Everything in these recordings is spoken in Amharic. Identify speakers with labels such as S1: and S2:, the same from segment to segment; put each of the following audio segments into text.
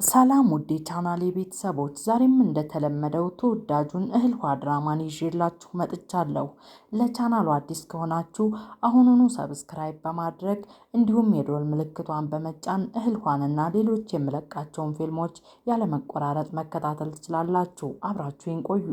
S1: ሰላም ውዴ ቻናሌ ቤተሰቦች ዛሬም እንደተለመደው ተወዳጁን እህል ውሃ ድራማን ይዤላችሁ መጥቻለሁ። ለቻናሉ አዲስ ከሆናችሁ አሁኑኑ ሰብስክራይብ በማድረግ እንዲሁም የደወል ምልክቷን በመጫን እህል ውሃንና ሌሎች የምለቃቸውን ፊልሞች ያለመቆራረጥ መከታተል ትችላላችሁ። አብራችሁን ቆዩ።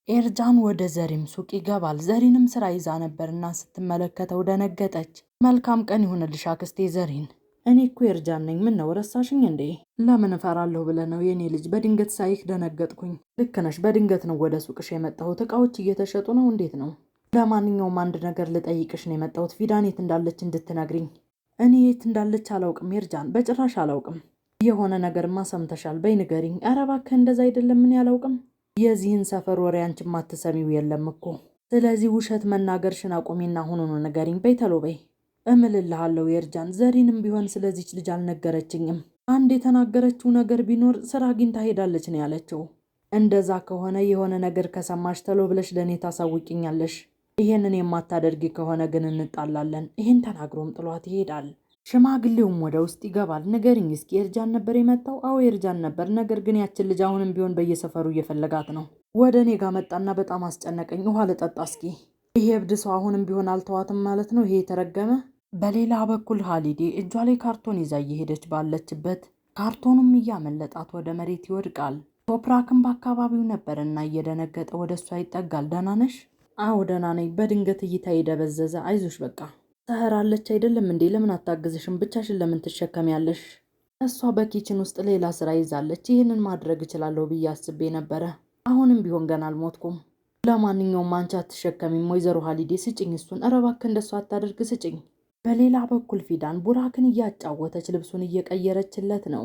S1: ኤርጃን ወደ ዘሪም ሱቅ ይገባል። ዘሪንም ስራ ይዛ ነበርና ስትመለከተው ደነገጠች። መልካም ቀን ይሁንልሽ አክስቴ ዘሪን። እኔ እኮ ኤርጃን ነኝ። ምን ነው ረሳሽኝ እንዴ? ለምን እፈራለሁ ብለህ ነው የኔ ልጅ? በድንገት ሳይህ ደነገጥኩኝ። ልክ ነሽ፣ በድንገት ነው ወደ ሱቅሽ የመጣሁት። እቃዎች እየተሸጡ ነው? እንዴት ነው? ለማንኛውም አንድ ነገር ልጠይቅሽ ነው የመጣሁት። ፊዳን የት እንዳለች እንድትነግሪኝ። እኔ የት እንዳለች አላውቅም ኤርጃን፣ በጭራሽ አላውቅም። የሆነ ነገርማ ሰምተሻል? በይ ንገሪኝ። ኧረ እባክህ እንደዛ አይደለም። ምን ያላውቅም የዚህን ሰፈር ወሬ አንቺ ማትሰሚው የለም እኮ። ስለዚህ ውሸት መናገርሽን አቁሚና ሁኑኑ ንገሪኝ። በይ ተሎ በይ። እምልልሃለሁ ኤርጃን፣ ዘሪንም ቢሆን ስለዚች ልጅ አልነገረችኝም። አንድ የተናገረችው ነገር ቢኖር ስራ አግኝታ ሄዳለች ነው ያለችው። እንደዛ ከሆነ የሆነ ነገር ከሰማሽ ተሎ ብለሽ ለእኔ ታሳውቂኛለሽ። ይሄንን የማታደርጊ ከሆነ ግን እንጣላለን። ይሄን ተናግሮም ጥሏት ይሄዳል። ሽማግሌውም ወደ ውስጥ ይገባል። ንገሪኝ እስኪ ኤርጃን ነበር የመጣው? አዎ ኤርጃን ነበር። ነገር ግን ያችን ልጅ አሁንም ቢሆን በየሰፈሩ እየፈለጋት ነው። ወደ እኔ ጋር መጣና በጣም አስጨነቀኝ። ውሃ ልጠጣ እስኪ። ይሄ እብድ ሰው አሁንም ቢሆን አልተዋትም ማለት ነው፣ ይሄ የተረገመ። በሌላ በኩል ሀሊዴ እጇ ላይ ካርቶን ይዛ እየሄደች ባለችበት ካርቶኑም እያመለጣት ወደ መሬት ይወድቃል። ቶፕራክም በአካባቢው ነበርና እየደነገጠ ወደ እሷ ይጠጋል። ደህና ነሽ? አዎ ደህና ነኝ። በድንገት እይታ የደበዘዘ። አይዞሽ በቃ ሰህራለች አይደለም እንዴ? ለምን አታግዝሽም? ብቻሽን ለምን ትሸከሚያለሽ? እሷ በኪችን ውስጥ ሌላ ስራ ይዛለች። ይህንን ማድረግ እችላለሁ ብዬ አስቤ ነበረ። አሁንም ቢሆን ገና አልሞትኩም። ለማንኛውም አንቺ አትሸከሚም? ወይዘሮ ሀሊዴ ስጭኝ እሱን። ኧረ እባክህ እንደሱ አታደርግ፣ ስጭኝ። በሌላ በኩል ፊዳን ቡራክን እያጫወተች ልብሱን እየቀየረችለት ነው።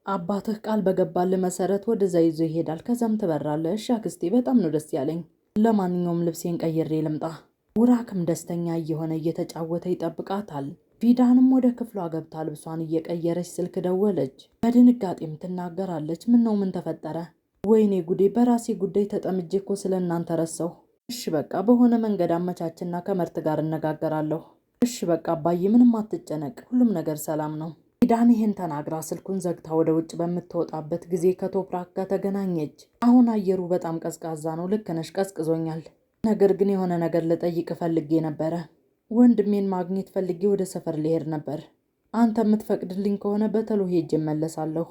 S1: አባትህ ቃል በገባልህ መሰረት ወደዛ ይዞ ይሄዳል። ከዛም ትበራለህ። እሺ አክስቴ፣ በጣም ነው ደስ ያለኝ። ለማንኛውም ልብሴን ቀይሬ ልምጣ። ቡራክም ደስተኛ እየሆነ እየተጫወተ ይጠብቃታል። ፊዳንም ወደ ክፍሏ ገብታ ልብሷን እየቀየረች ስልክ ደወለች። በድንጋጤም ትናገራለች። ምን ተፈጠረ? ወይኔ ጉዴ፣ በራሴ ጉዳይ ተጠምጄ እኮ ስለ እናንተ ረሳሁ። እሺ በቃ በሆነ መንገድ አመቻችና ከመርት ጋር እነጋገራለሁ። እሺ በቃ አባዬ፣ ምንም አትጨነቅ፣ ሁሉም ነገር ሰላም ነው። ፊዳን ይህን ተናግራ ስልኩን ዘግታ ወደ ውጭ በምትወጣበት ጊዜ ከቶፕራክ ጋር ተገናኘች። አሁን አየሩ በጣም ቀዝቃዛ ነው። ልክ ነሽ፣ ቀዝቅዞኛል። ነገር ግን የሆነ ነገር ልጠይቅ ፈልጌ ነበረ። ወንድሜን ማግኘት ፈልጌ ወደ ሰፈር ልሄድ ነበር። አንተ የምትፈቅድልኝ ከሆነ በተሎ ሄጄ እመለሳለሁ።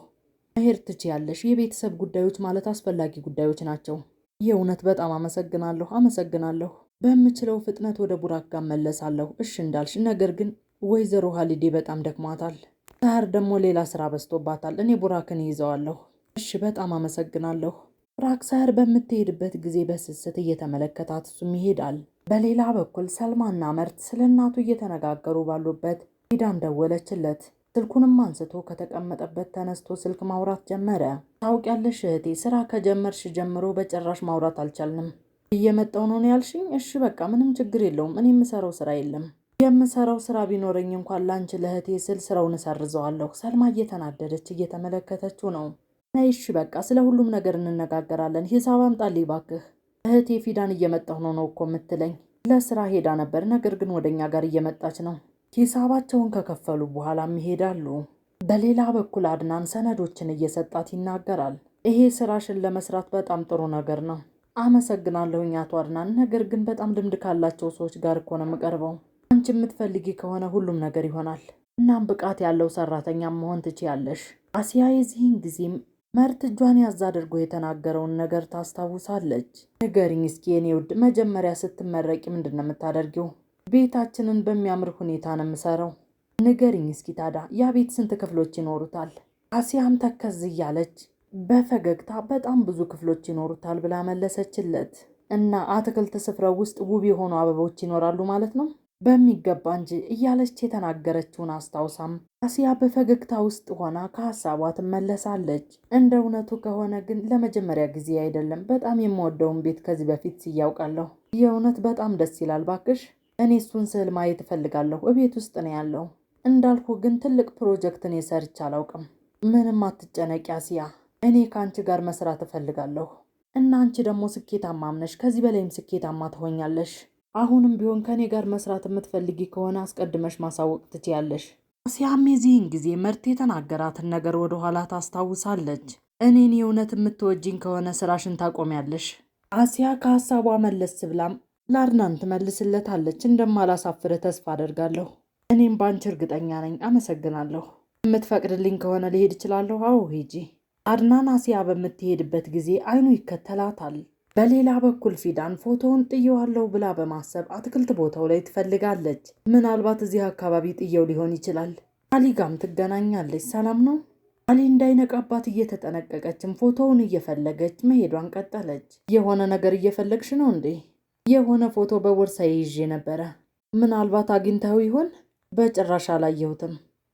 S1: መሄድ ትችያለሽ። የቤተሰብ ጉዳዮች ማለት አስፈላጊ ጉዳዮች ናቸው። የእውነት በጣም አመሰግናለሁ። በምችለው ፍጥነት ወደ ቡራክ ጋር እመለሳለሁ። እሺ እንዳልሽ። ነገር ግን ወይዘሮ ሀሊዴ በጣም ደክሟታል። ሰህር ደግሞ ሌላ ስራ በዝቶባታል። እኔ ቡራክን ይዘዋለሁ። እሺ በጣም አመሰግናለሁ። ቡራክ ሰህር በምትሄድበት ጊዜ በስስት እየተመለከታት እሱም ይሄዳል። በሌላ በኩል ሰልማና መርት ስለ እናቱ እየተነጋገሩ ባሉበት ፊዳን ደወለችለት። ስልኩንም አንስቶ ከተቀመጠበት ተነስቶ ስልክ ማውራት ጀመረ። ታውቂያለሽ እህቴ፣ ስራ ከጀመርሽ ጀምሮ በጭራሽ ማውራት አልቻልንም። እየመጣው ነው ያልሽኝ? እሺ በቃ ምንም ችግር የለውም። እኔ የምሰራው ስራ የለም። የምሰራው ስራ ቢኖረኝ እንኳን ላንቺ ለእህቴ ስል ስራውን እሰርዘዋለሁ። ሰልማ እየተናደደች እየተመለከተችው ነው። እሺ በቃ ስለ ሁሉም ነገር እንነጋገራለን። ሂሳብ አምጣልኝ እባክህ። እህቴ ፊዳን እየመጣሁ ነው እኮ የምትለኝ። ለስራ ሄዳ ነበር፣ ነገር ግን ወደኛ ጋር እየመጣች ነው። ሂሳባቸውን ከከፈሉ በኋላም ይሄዳሉ። በሌላ በኩል አድናን ሰነዶችን እየሰጣት ይናገራል። ይሄ ስራሽን ለመስራት በጣም ጥሩ ነገር ነው። አመሰግናለሁኝ አቶ አድናን። ነገር ግን በጣም ልምድ ካላቸው ሰዎች ጋር እኮ ነው የምቀርበው። አንቺ የምትፈልጊ ከሆነ ሁሉም ነገር ይሆናል። እናም ብቃት ያለው ሰራተኛ መሆን ትችያለሽ። አሲያ የዚህን ጊዜም መርት እጇን ያዝ አድርጎ የተናገረውን ነገር ታስታውሳለች። ንገሪኝ እስኪ የኔ ውድ፣ መጀመሪያ ስትመረቂ ምንድን ነው የምታደርጊው? ቤታችንን በሚያምር ሁኔታ ነው የምሰራው። ንገሪኝ እስኪ ታዲያ ያ ቤት ስንት ክፍሎች ይኖሩታል? አሲያም ተከዝ እያለች በፈገግታ በጣም ብዙ ክፍሎች ይኖሩታል ብላ መለሰችለት። እና አትክልት ስፍራው ውስጥ ውብ የሆኑ አበቦች ይኖራሉ ማለት ነው? በሚገባ እንጂ እያለች የተናገረችውን አስታውሳም አሲያ በፈገግታ ውስጥ ሆና ከሀሳቧ ትመለሳለች። እንደ እውነቱ ከሆነ ግን ለመጀመሪያ ጊዜ አይደለም። በጣም የምወደውን ቤት ከዚህ በፊት ሲያውቃለሁ። የእውነት በጣም ደስ ይላል። ባክሽ እኔ እሱን ስዕል ማየት እፈልጋለሁ። እቤት ውስጥ ነው ያለው። እንዳልኩ ግን ትልቅ ፕሮጀክትን የሰርች አላውቅም። ምንም አትጨነቂ አሲያ፣ እኔ ከአንቺ ጋር መስራት እፈልጋለሁ እና አንቺ ደግሞ ስኬታማ ነሽ። ከዚህ በላይም ስኬታማ ትሆኛለሽ። አሁንም ቢሆን ከኔ ጋር መስራት የምትፈልጊ ከሆነ አስቀድመሽ ማሳወቅ ትችያለሽ። አሲያም የዚህን ጊዜ መርት የተናገራትን ነገር ወደ ኋላ ታስታውሳለች። እኔን የእውነት የምትወጂኝ ከሆነ ስራሽን ታቆሚያለሽ። አሲያ ከሀሳቧ መለስ ብላም ለአድናን ትመልስለታለች። እንደማላሳፍርህ ተስፋ አደርጋለሁ። እኔም ባንቺ እርግጠኛ ነኝ። አመሰግናለሁ። የምትፈቅድልኝ ከሆነ ልሄድ እችላለሁ? አዎ ሂጂ። አድናን አሲያ በምትሄድበት ጊዜ አይኑ ይከተላታል። በሌላ በኩል ፊዳን ፎቶውን ጥየዋለሁ ብላ በማሰብ አትክልት ቦታው ላይ ትፈልጋለች። ምናልባት እዚህ አካባቢ ጥየው ሊሆን ይችላል። አሊ ጋም ትገናኛለች። ሰላም ነው? አሊ እንዳይነቃባት እየተጠነቀቀችም ፎቶውን እየፈለገች መሄዷን ቀጠለች። የሆነ ነገር እየፈለግሽ ነው እንዴ? የሆነ ፎቶ በቦርሳዬ ይዤ ነበረ። ምናልባት አግኝተው ይሆን? በጭራሽ አላየሁትም።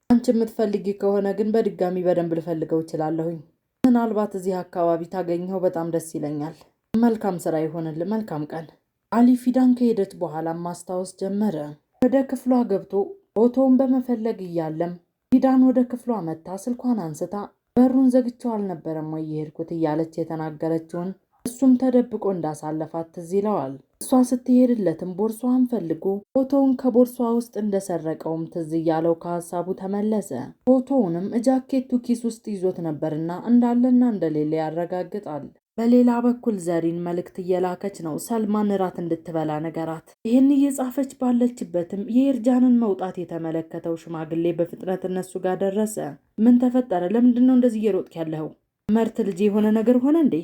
S1: አንቺ የምትፈልጊ ከሆነ ግን በድጋሚ በደንብ ልፈልገው እችላለሁኝ። ምናልባት እዚህ አካባቢ ታገኘው በጣም ደስ ይለኛል። መልካም ስራ ይሆንል። መልካም ቀን። አሊ ፊዳን ከሄደች በኋላ ማስታወስ ጀመረ። ወደ ክፍሏ ገብቶ ፎቶውን በመፈለግ እያለም ፊዳን ወደ ክፍሏ መታ ስልኳን አንስታ በሩን ዘግቼው አልነበረም ወይ የሄድኩት እያለች የተናገረችውን እሱም ተደብቆ እንዳሳለፋት ትዝ ይለዋል። እሷ ስትሄድለትም ቦርሷን ፈልጎ ፎቶውን ከቦርሷ ውስጥ እንደሰረቀውም ትዝ እያለው ከሀሳቡ ተመለሰ። ፎቶውንም ጃኬቱ ኪስ ውስጥ ይዞት ነበርና እንዳለና እንደሌለ ያረጋግጣል። በሌላ በኩል ዘሪን መልእክት እየላከች ነው። ሰልማን እራት እንድትበላ ነገራት። ይህን እየጻፈች ባለችበትም የኤርጃንን መውጣት የተመለከተው ሽማግሌ በፍጥነት እነሱ ጋር ደረሰ። ምን ተፈጠረ? ለምንድን ነው እንደዚህ እየሮጥክ ያለኸው? መርት ልጅ የሆነ ነገር ሆነ እንዴ?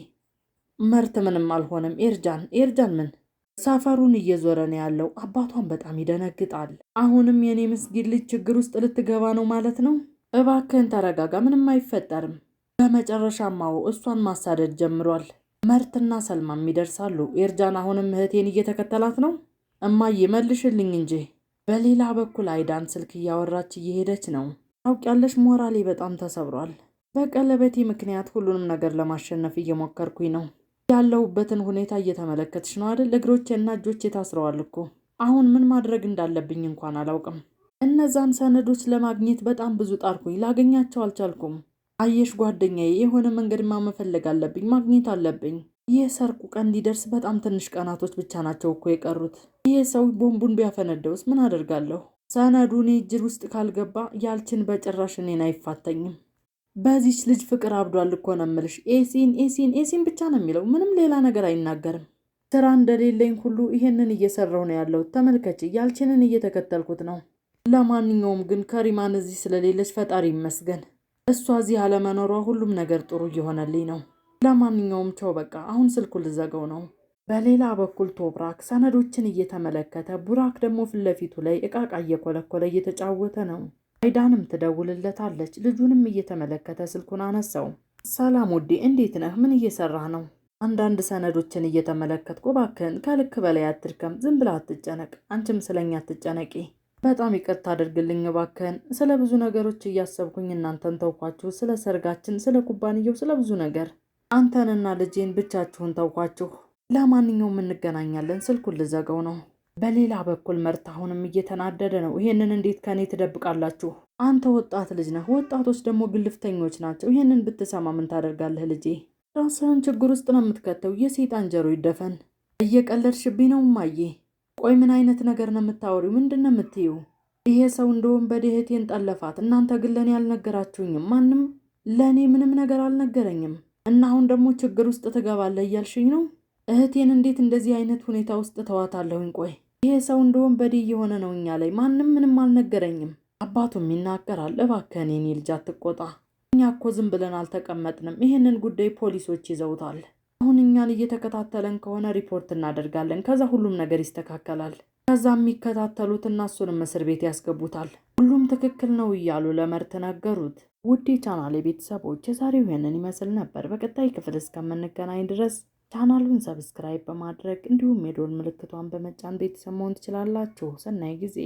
S1: መርት ምንም አልሆነም። ኤርጃን ምን? ሰፈሩን እየዞረ ነው ያለው። አባቷን በጣም ይደነግጣል። አሁንም የኔ ምስጊን ልጅ ችግር ውስጥ ልትገባ ነው ማለት ነው? እባክህን ተረጋጋ፣ ምንም አይፈጠርም። በመጨረሻማው እሷን ማሳደድ ጀምሯል። መርትና ሰልማም ይደርሳሉ። ኤርጃን አሁንም እህቴን እየተከተላት ነው። እማዬ መልሽልኝ እንጂ። በሌላ በኩል አይዳን ስልክ እያወራች እየሄደች ነው። ታውቂያለሽ፣ ሞራሌ በጣም ተሰብሯል። በቀለበቴ ምክንያት ሁሉንም ነገር ለማሸነፍ እየሞከርኩኝ ነው። ያለሁበትን ሁኔታ እየተመለከትሽ ነው አይደል? እግሮቼና እጆቼ ታስረዋል እኮ። አሁን ምን ማድረግ እንዳለብኝ እንኳን አላውቅም። እነዛን ሰነዶች ለማግኘት በጣም ብዙ ጣርኩኝ፣ ላገኛቸው አልቻልኩም። አየሽ ጓደኛዬ፣ የሆነ መንገድማ መፈለግ አለብኝ፣ ማግኘት አለብኝ። ይህ ሰርቁ ቀን ሊደርስ በጣም ትንሽ ቀናቶች ብቻ ናቸው እኮ የቀሩት። ይህ ሰው ቦምቡን ቢያፈነደውስ ምን አደርጋለሁ? ሰነዱ እኔ እጅ ውስጥ ካልገባ ያልችን በጭራሽ እኔን አይፋተኝም። በዚች ልጅ ፍቅር አብዷል እኮ ነው የምልሽ። ኤሲን ብቻ ነው የሚለው፣ ምንም ሌላ ነገር አይናገርም። ስራ እንደሌለኝ ሁሉ ይሄንን እየሰራው ነው ያለው። ተመልከች፣ ያልችንን እየተከተልኩት ነው። ለማንኛውም ግን ከሪማን እዚህ ስለሌለች ፈጣሪ ይመስገን። እሷ እዚህ አለመኖሯ ሁሉም ነገር ጥሩ እየሆነልኝ ነው። ለማንኛውም ቸው በቃ አሁን ስልኩ ልዘገው ነው። በሌላ በኩል ቶብራክ ሰነዶችን እየተመለከተ፣ ቡራክ ደግሞ ፊት ለፊቱ ላይ እቃቃ እየኮለኮለ እየተጫወተ ነው። አይዳንም ትደውልለታለች። ልጁንም እየተመለከተ ስልኩን አነሳው። ሰላም ውዴ፣ እንዴት ነህ? ምን እየሰራህ ነው? አንዳንድ ሰነዶችን እየተመለከትኩ። እባክህን ከልክ በላይ አትድከም፣ ዝም ብለህ አትጨነቅ። አንቺም ስለኛ አትጨነቂ። በጣም ይቅርታ አድርግልኝ እባክህን። ስለ ብዙ ነገሮች እያሰብኩኝ እናንተን ተውኳችሁ። ስለ ሰርጋችን፣ ስለ ኩባንያው፣ ስለ ብዙ ነገር አንተንና ልጄን ብቻችሁን ተውኳችሁ። ለማንኛውም እንገናኛለን። ስልኩን ልዘጋው ነው። በሌላ በኩል መርት አሁንም እየተናደደ ነው። ይሄንን እንዴት ከኔ ትደብቃላችሁ? አንተ ወጣት ልጅ ነህ። ወጣቶች ደግሞ ግልፍተኞች ናቸው። ይሄንን ብትሰማ ምን ታደርጋለህ ልጄ? ራስህን ችግር ውስጥ ነው የምትከተው። የሰይጣን ጆሮ ይደፈን። እየቀለድሽብኝ ነው እማዬ። ቆይ ምን አይነት ነገር ነው የምታወሪው? ምንድን ነው የምትይው? ይሄ ሰው እንደውም በድህቴን ጠለፋት። እናንተ ግን ለእኔ አልነገራችሁኝም። ማንም ለእኔ ምንም ነገር አልነገረኝም። እና አሁን ደግሞ ችግር ውስጥ ትገባለህ እያልሽኝ ነው? እህቴን እንዴት እንደዚህ አይነት ሁኔታ ውስጥ ተዋታለሁኝ? ቆይ ይሄ ሰው እንደውም በዴ እየሆነ ነው እኛ ላይ። ማንም ምንም አልነገረኝም። አባቱም ይናገራል። እባክህን የኔ ልጅ አትቆጣ። እኛ እኮ ዝም ብለን አልተቀመጥንም። ይህንን ጉዳይ ፖሊሶች ይዘውታል። አሁን እኛን እየተከታተለን ከሆነ ሪፖርት እናደርጋለን። ከዛ ሁሉም ነገር ይስተካከላል። ከዛ የሚከታተሉትና እሱንም እስር ቤት ያስገቡታል። ሁሉም ትክክል ነው እያሉ ለመርት ነገሩት። ውድ ቻናሌ ቤተሰቦች የዛሬው ይህንን ይመስል ነበር። በቀጣይ ክፍል እስከምንገናኝ ድረስ ቻናሉን ሰብስክራይብ በማድረግ እንዲሁም የደወል ምልክቷን በመጫን ቤተሰብ መሆን ትችላላችሁ። ሰናይ ጊዜ